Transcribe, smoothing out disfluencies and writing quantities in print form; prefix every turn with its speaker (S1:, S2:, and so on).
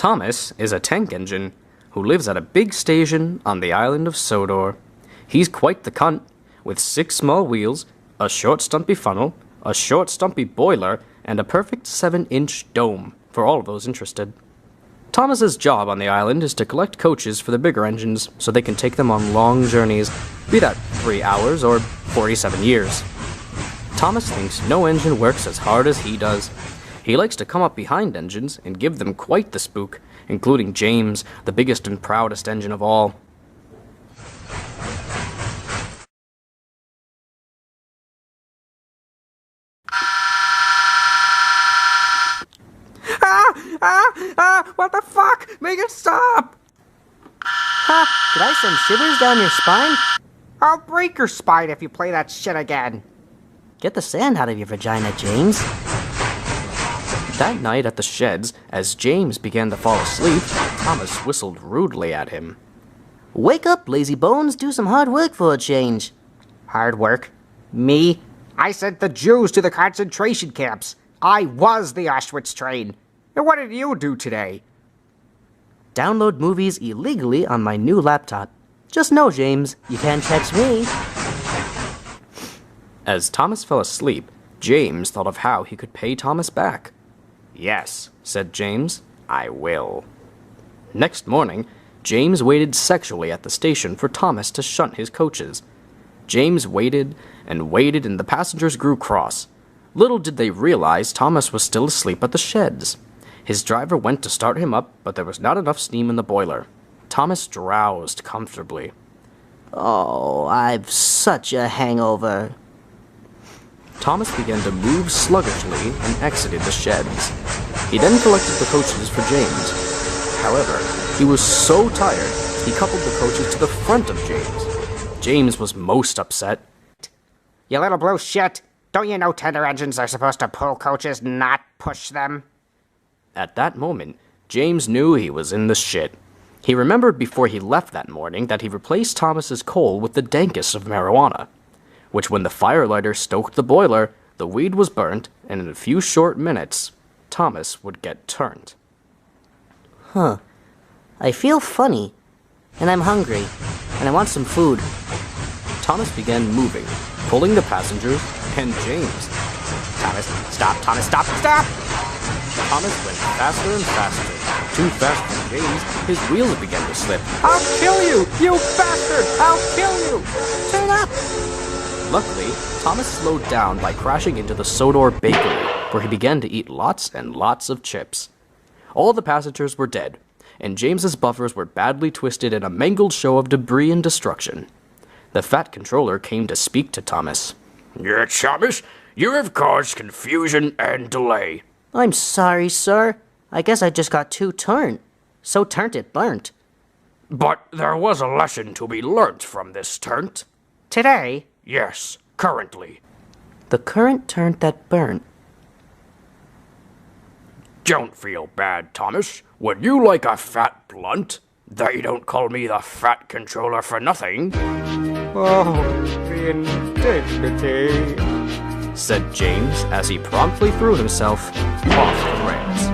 S1: Thomas is a tank engine who lives at a big station on the island of Sodor. He's quite the cunt, with 6 small wheels, a short stumpy funnel, a short stumpy boiler, and a perfect 7-inch dome, for all of those interested. Thomas's job on the island is to collect coaches for the bigger engines so they can take them on long journeys, be that 3 hours or 47 years. Thomas thinks no engine works as hard as he does. He likes to come up behind engines and give them quite the spook, including James, the biggest and proudest engine of all. What the fuck? Make it stop!
S2: Did I send shivers down your spine?
S3: I'll break your spine if you play that shit again.
S2: Get the sand out of your vagina, James.
S1: That night at the sheds, as James began to fall asleep, Thomas whistled rudely at him.
S2: Wake up, lazy bones, do some hard work for a change.
S3: Hard work? Me? I sent the Jews to the concentration camps. I was the Auschwitz train. And what did you do today?
S2: Download movies illegally on my new laptop. Just know, James, you can't catch me.
S1: As Thomas fell asleep, James thought of how he could pay Thomas back. Yes, said James, I will. Next morning, James waited sexually at the station for Thomas to shunt his coaches. James waited and the passengers grew cross. Little did they realize Thomas was still asleep at the sheds. His driver went to start him up, but there was not enough steam in the boiler. Thomas drowsed comfortably.
S2: Oh, I've such a hangover.
S1: Thomas began to move sluggishly and exited the sheds. He then collected the coaches for James. However, he was so tired, he coupled the coaches to the front of James. James was most upset.
S3: You little blue shit! Don't you know tender engines are supposed to pull coaches, not push them?
S1: At that moment, James knew he was in the shit. He remembered before he left that morning that he replaced Thomas's coal with the dankest of marijuana, which when the firelighter stoked the boiler, the weed was burnt, and in a few short minutes, Thomas would get turned.
S2: I feel funny, and I'm hungry, and I want some food.
S1: Thomas began moving, pulling the passengers and James.
S3: Thomas, stop, Thomas, stop, stop!
S1: Thomas went faster and faster. Too fast for James, his wheels began to slip.
S3: I'll kill you, you bastard! I'll kill you!
S2: Turn up!
S1: Luckily, Thomas slowed down by crashing into the Sodor bakery, where he began to eat lots and lots of chips. All the passengers were dead, and James's buffers were badly twisted in a mangled show of debris and destruction. The fat controller came to speak to Thomas.
S4: Yes, Thomas, you have caused confusion and delay.
S2: I'm sorry, sir. I guess I just got too turnt. So turnt it burnt.
S4: But there was a lesson to be learnt from this turnt.
S3: Today?
S4: Yes, currently.
S2: The current turnt that burnt.
S4: Don't feel bad, Thomas. Would you like a fat blunt? They don't call me the fat controller for nothing.
S3: Oh, the indignity,
S1: said James as he promptly threw himself off the rails.